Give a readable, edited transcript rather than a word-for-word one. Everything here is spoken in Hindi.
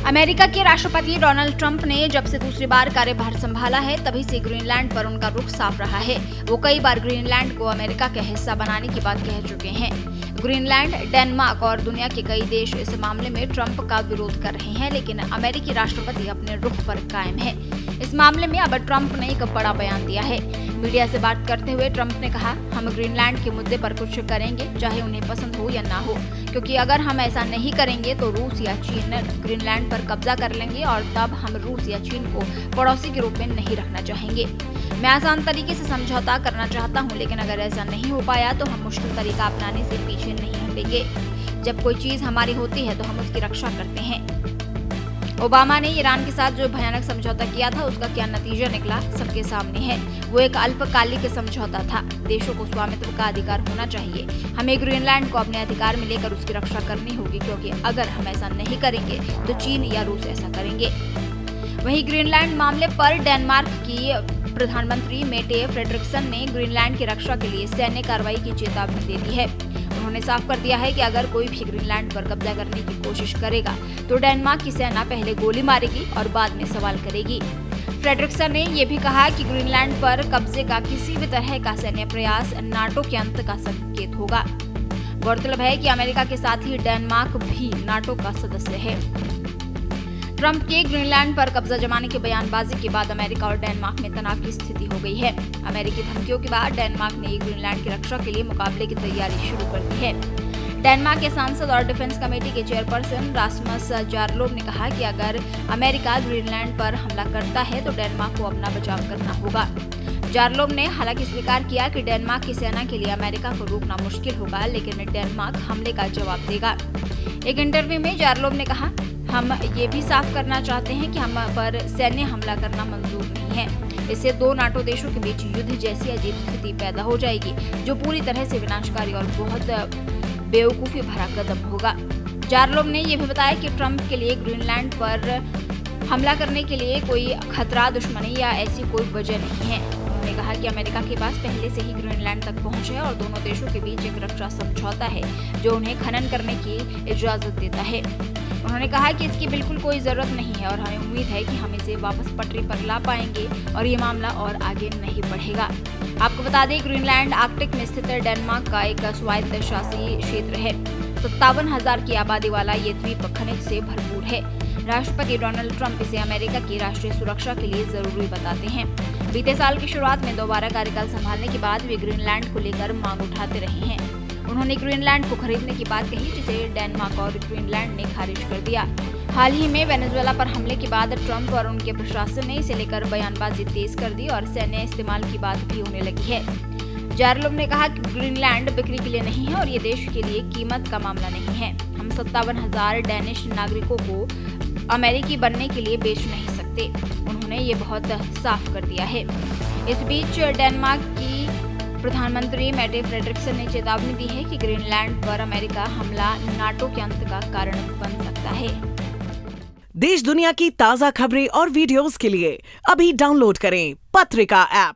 अमेरिका के राष्ट्रपति डोनाल्ड ट्रंप ने जब से दूसरी बार कार्यभार संभाला है तभी से ग्रीनलैंड पर उनका रुख साफ रहा है। वो कई बार ग्रीनलैंड को अमेरिका का हिस्सा बनाने की बात कह चुके हैं। ग्रीनलैंड, डेनमार्क और दुनिया के कई देश इस मामले में ट्रंप का विरोध कर रहे हैं, लेकिन अमेरिकी राष्ट्रपति अपने रुख पर कायम है। इस मामले में अब ट्रंप ने एक बड़ा बयान दिया है। मीडिया से बात करते हुए ट्रंप ने कहा, हम ग्रीनलैंड के मुद्दे पर कुछ करेंगे, चाहे उन्हें पसंद हो या ना हो, क्योंकि अगर हम ऐसा नहीं करेंगे तो रूस या चीन ग्रीनलैंड पर कब्जा कर लेंगे और तब हम रूस या चीन को पड़ोसी के रूप में नहीं रखना चाहेंगे। मैं आसान तरीके से समझौता करना चाहता हूं, लेकिन अगर ऐसा नहीं हो पाया तो हम मुश्किल तरीका अपनाने से पीछे नहीं हटेंगे। जब कोई चीज हमारी होती है तो हम उसकी रक्षा करते हैं। ओबामा ने ईरान के साथ जो भयानक समझौता किया था उसका क्या नतीजा निकला सबके सामने है। वो एक अल्पकालिक समझौता था। देशों को स्वामित्व का अधिकार होना चाहिए। हमें ग्रीनलैंड को अपने अधिकार में लेकर उसकी रक्षा करनी होगी, क्योंकि अगर हम ऐसा नहीं करेंगे तो चीन या रूस ऐसा करेंगे। वहीं ग्रीनलैंड मामले पर डेनमार्क की प्रधानमंत्री मेटे फ्रेडरिक्सन ने ग्रीनलैंड की रक्षा के लिए सैन्य कार्रवाई की चेतावनी दे दी है। उन्होंने साफ कर दिया है कि अगर कोई भी ग्रीनलैंड पर कब्जा करने की कोशिश करेगा तो डेनमार्क की सेना पहले गोली मारेगी और बाद में सवाल करेगी। फ्रेडरिक्सन ने यह भी कहा कि ग्रीनलैंड पर कब्जे का किसी भी तरह का सैन्य प्रयास नाटो के अंत का संकेत होगा। गौरतलब है कि अमेरिका के साथ ही डेनमार्क भी नाटो का सदस्य है। ट्रंप के ग्रीनलैंड पर कब्जा जमाने की बयानबाजी के बाद अमेरिका और डेनमार्क में तनाव की स्थिति हो गई है। अमेरिकी धमकियों के बाद डेनमार्क ने ग्रीनलैंड की रक्षा के लिए मुकाबले की तैयारी शुरू कर दी है। डेनमार्क के सांसद और डिफेंस कमेटी के चेयरपर्सन रास्मस जारलोब ने कहा कि अगर अमेरिका ग्रीनलैंड पर हमला करता है तो डेनमार्क को अपना बचाव करना होगा। जारलोब ने हालांकि स्वीकार किया कि डेनमार्क की सेना के लिए अमेरिका को रोकना मुश्किल होगा, लेकिन डेनमार्क हमले का जवाब देगा। एक इंटरव्यू में जारलोब ने कहा, हम ये भी साफ करना चाहते हैं कि हम पर सैन्य हमला करना मंजूर नहीं है। इससे दो नाटो देशों के बीच युद्ध जैसी अजीब स्थिति पैदा हो जाएगी, जो पूरी तरह से विनाशकारी और बहुत बेवकूफी भरा कदम होगा। जारलोब ने यह भी बताया कि ट्रंप के लिए ग्रीनलैंड पर हमला करने के लिए कोई खतरा, दुश्मनी या ऐसी कोई वजह नहीं है। उन्होंने कहा कि अमेरिका के पास पहले से ही ग्रीनलैंड तक पहुंच है और दोनों देशों के बीच एक रक्षा समझौता है जो उन्हें खनन करने की इजाजत देता है। उन्होंने कहा कि इसकी बिल्कुल कोई जरूरत नहीं है और हमें उम्मीद है कि हम इसे वापस पटरी पर ला पाएंगे और ये मामला और आगे नहीं बढ़ेगा। आपको बता दें, ग्रीनलैंड आर्कटिक में स्थित डेनमार्क का एक स्वायत्त शासी क्षेत्र है। 57,000 की आबादी वाला ये द्वीप खनिज से भरपूर है। राष्ट्रपति डोनाल्ड ट्रंप इसे अमेरिका की राष्ट्रीय सुरक्षा के लिए जरूरी बताते हैं। बीते साल की शुरुआत में दोबारा कार्यकाल संभालने के बाद वे ग्रीनलैंड को लेकर मांग उठाते रहे हैं। उन्होंने ग्रीनलैंड को खरीदने की बात कही, जिसे डेनमार्क और ग्रीनलैंड ने खारिज कर दिया। हाल ही में वेनेजुएला पर हमले के बाद ट्रंप और उनके प्रशासन ने इसे लेकर बयानबाजी तेज कर दी और सैन्य इस्तेमाल की बात भी होने लगी है। जारलोब ने कहा कि ग्रीनलैंड बिक्री के लिए नहीं है और ये देश के लिए कीमत का मामला नहीं है। हम 57,000 डेनिश नागरिकों को अमेरिकी बनने के लिए बेच नहीं सकते। उन्होंने ये बहुत साफ कर दिया है। इस बीच डेनमार्क की प्रधानमंत्री मेटे फ्रेडरिक्सन ने चेतावनी दी है कि ग्रीनलैंड पर अमेरिका हमला नाटो के अंत का कारण बन सकता है। देश दुनिया की ताजा खबरें और वीडियोस के लिए अभी डाउनलोड करें पत्रिका ऐप।